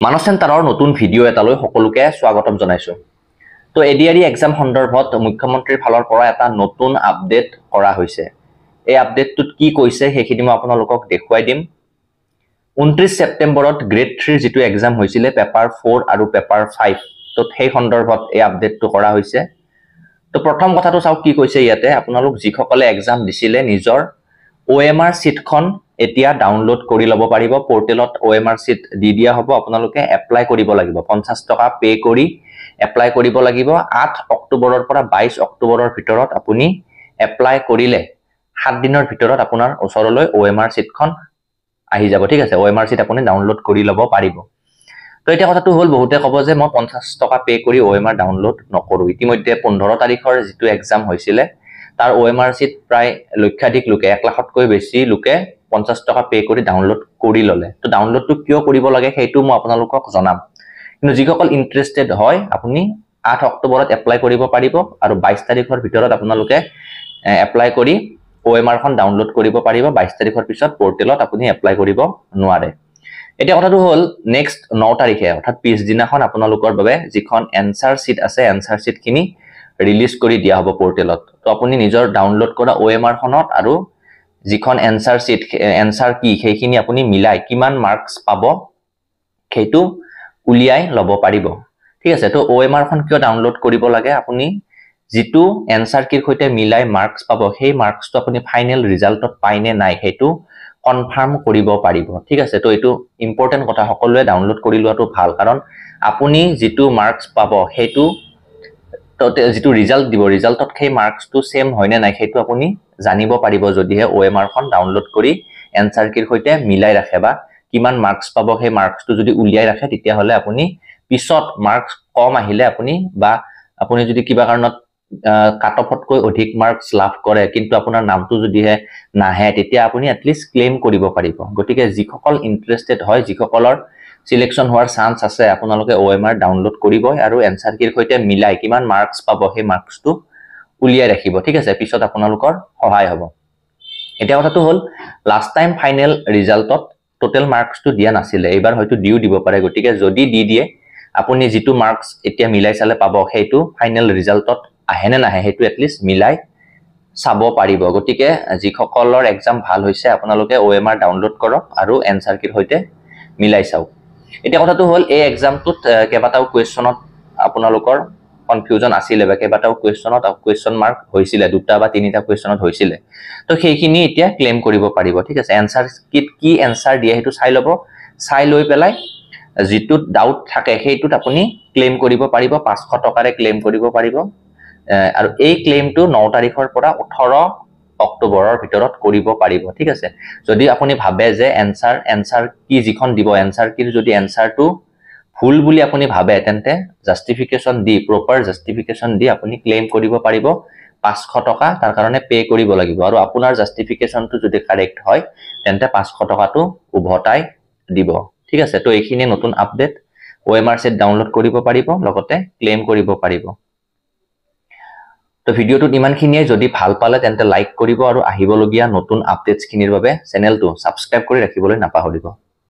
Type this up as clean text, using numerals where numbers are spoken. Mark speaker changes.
Speaker 1: মানস চেণ্টাৰৰ নতুন ভিডিঅ' এটালৈ সকলোকে স্বাগতম জনাইছো। তো এডিআৰই এক্সাম সন্দৰ্ভত মুখ্যমন্ত্ৰীৰ ফালৰ পৰা এটা নতুন আপডেট কৰা হৈছে। এই আপডেটটোত কি কৈছে সেইখিনি মই আপোনালোকক দেখুৱাই দিম। 29 সেপ্টেম্বৰত গ্ৰেড 3 যেটো এক্সাম হৈছিলে পেপাৰ 4 আৰু পেপাৰ 5 তো সেই সন্দৰ্ভত এই আপডেটটো কৰা হৈছে। তো প্ৰথম কথাটো চাওক কি কৈছে ইয়াতে আপোনালোক যিসকলে এক্সাম দিছিলে নিজৰ OMR সিটখন এতিয়া ডাউনলোড কৰি লব পাৰিব। পোৰ্টেলত OMR সিট দি দিয়া হ'ব, আপোনালোকে এপ্লাই কৰিব লাগিব। 50 টকা পে কৰি এপ্লাই কৰিব লাগিব। 8 অক্টোবৰৰ পৰা 22 অক্টোবৰৰ ভিতৰত আপুনি এপ্লাই কৰিলে 7 দিনৰ ভিতৰত আপোনাৰ ওচৰলৈ OMR সিটখন আহি যাব। ঠিক আছে, OMR সিট আপুনি ডাউনলোড কৰি লব পাৰিব। তো এটা কথাটো হল বহুতে কব যে মই 50 টকা পে কৰি OMR ডাউনলোড নকৰো। ইতিমধ্যে 15 তাৰিখৰ যেটো এক্সাম হৈছিলে তাৰ OMR সিট প্ৰায় লক্ষাধিক লোকে 1 লাখতকৈ বেছি লোকে 50 টকা পে কৰি ডাউনলোড কৰি ললে। তো ডাউনলোডটো কিয় কৰিব লাগে সেইটো মই আপোনালোকক জনাম। কিন্তু যিসকল ইন্টাৰেস্টেড হয় আপুনি 8 অক্টোবৰত এপ্লাই কৰিব পাৰিব আৰু 22 তাৰিখৰ ভিতৰত আপোনালোকে এপ্লাই কৰি OMR খন ডাউনলোড কৰিব পাৰিব। 22 তাৰিখৰ পিছত পোৰ্টেলত আপুনি এপ্লাই কৰিব নোৱাৰে। এটা কথাটো হল নেক্সট 9 তাৰিখে অৰ্থাৎ পিছদিনাখন আপোনালোকৰ বাবে যিখন এনসাৰ সিট আছে এনসাৰ সিটখিনি ৰিলিজ কৰি দিয়া হ'ব পোৰ্টেলত। তো আপুনি নিজৰ ডাউনলোড কৰা OMR খনত আৰু যিখন এনসাৰ সিট এনসাৰ কি সেইখিনি আপুনি মিলাই কিমান মাৰ্কস পাব সেইটো উলিয়াই লব পাৰিব। ঠিক আছে, তো OMR খন কিয় ডাউনলোড কৰিব লাগে, আপুনি যেটো এনসাৰ কিৰ সৈতে মিলাই মাৰ্কস পাব সেই মাৰ্কসটো আপুনি ফাইনেল ৰিজাল্টত পাইনে নাই সেইটো কনফাৰ্ম কৰিব পাৰিব। ঠিক আছে, তো এটো ইম্পৰ্টেন্ট কথা, সকলোৱে ডাউনলোড কৰি লোৱাটো ভাল, কাৰণ আপুনি যেটো মাৰ্কস পাব সেইটো যেটো ৰিজাল্ট দিব ৰিজাল্টত সেই মাৰ্কসটো সেম হয়নে নাই সেইটো আপুনি জানিব পাৰিব যদিহে OMR খন ডাউনলোড কৰি এনসাৰ কিৰ সৈতে মিলাই ৰাখে বা কিমান মাৰ্কস পাব সেই মাৰ্কসটো যদি উলিয়াই ৰাখে তেতিয়া হলে আপুনি পিছত মাৰ্কস কম আহিলে আপুনি যদি কিবা কাৰণত কাট অফতকৈ অধিক মাৰ্কস লাভ কৰে কিন্তু আপোনাৰ নামটো যদিহে নাহে তেতিয়া আপুনি এটলিষ্ট ক্লেম কৰিব পাৰিব। গতিকে যিসকল ইন্টাৰেস্টেড হয় যিসকলৰ সিলেকশন হোৱাৰ চান্স আছে আপোনালোকে OMR ডাউনলোড কৰিব আৰু এনসাৰ কিৰ সৈতে মিলাই কিমান মাৰ্কস পাব সেই মাৰ্কসটো উলিয়াই ৰাখিব। ঠিক আছে, পিছত আপোনালোকৰ সহায় হ'ব। এটা কথাটো হল লাষ্ট টাইম ফাইনেল ৰিজাল্টত টোটাল মাৰ্কসটো দিয়া নাছিলে, এইবাৰ হয়তো দিও দিব পাৰে। গতিকে যদি দি দিয়ে আপুনি যেটো মাৰ্কস এতিয়া মিলাই চালে পাব সেইটো ফাইনেল ৰিজাল্টত আহে নে নাহে সেইটো এটলিষ্ট মিলাই চাব পাৰিব। গতিকে যিসকলৰ এক্সাম ভাল হৈছে আপোনালোকে OMR ডাউনলোড কৰক আৰু এনসাৰ কিৰ সৈতে মিলাই চাওক। এটা কথাটো হল এই এক্সামটোত কেবাটাও কোৱেশ্চনত আপোনালোকৰ কনফিউজন আছিলে বা কেবাটাও কোৱেশ্চন মাৰ্ক হৈছিলে, দুটা বা তিনিটা কোৱেশ্চনত হৈছিলে। তো সেইখিনি এতিয়া ক্লেম কৰিব পাৰিব। ঠিক আছে, এনসাৰ কিট কি এনসাৰ দিয়ে সেইটো চাই লব, চাই লৈ পেলাই যেটো ডাউট থাকে সেইটোত আপুনি ক্লেম কৰিব পাৰিব। 500 টকাৰে ক্লেম কৰিব পাৰিব আৰু এই ক্লেমটো 9 তাৰিখৰ পৰা 18 অক্টোবৰৰ ভিতৰত কৰিব পাৰিব। ঠিক আছে, যদি আপুনি ভাবে যে এনসাৰ কি যিখন দিব এনসাৰ কিৰ যদি এনসাৰটো ভুল বুলি আপুনি ভাবে তেন্তে জাস্টিফিকেশন দি প্ৰপাৰ জাস্টিফিকেশন দি আপুনি ক্লেম কৰিব পাৰিব। 500 টকা তাৰ কাৰণে পে কৰিব লাগিব আৰু আপোনাৰ জাস্টিফিকেশনটো যদি কাৰেক্ট হয় তেন্তে 500 টকাটো উভতাই দিব। ঠিক আছে, তো এইখিনি নতুন আপডেট। OMR সেট ডাউনলোড কৰিব পাৰিব লগতে ক্লেম কৰিব পাৰিব। তো ভিডিঅ'টো ইমানখিনিয়ে, যদি ভাল পালে তেন্তে লাইক কৰিব আৰু আহিবলগীয়া নতুন আপডেটছখিনিৰ বাবে চেনেলটো সাবস্ক্ৰাইব কৰি ৰাখিবলৈ নাপাহৰিব।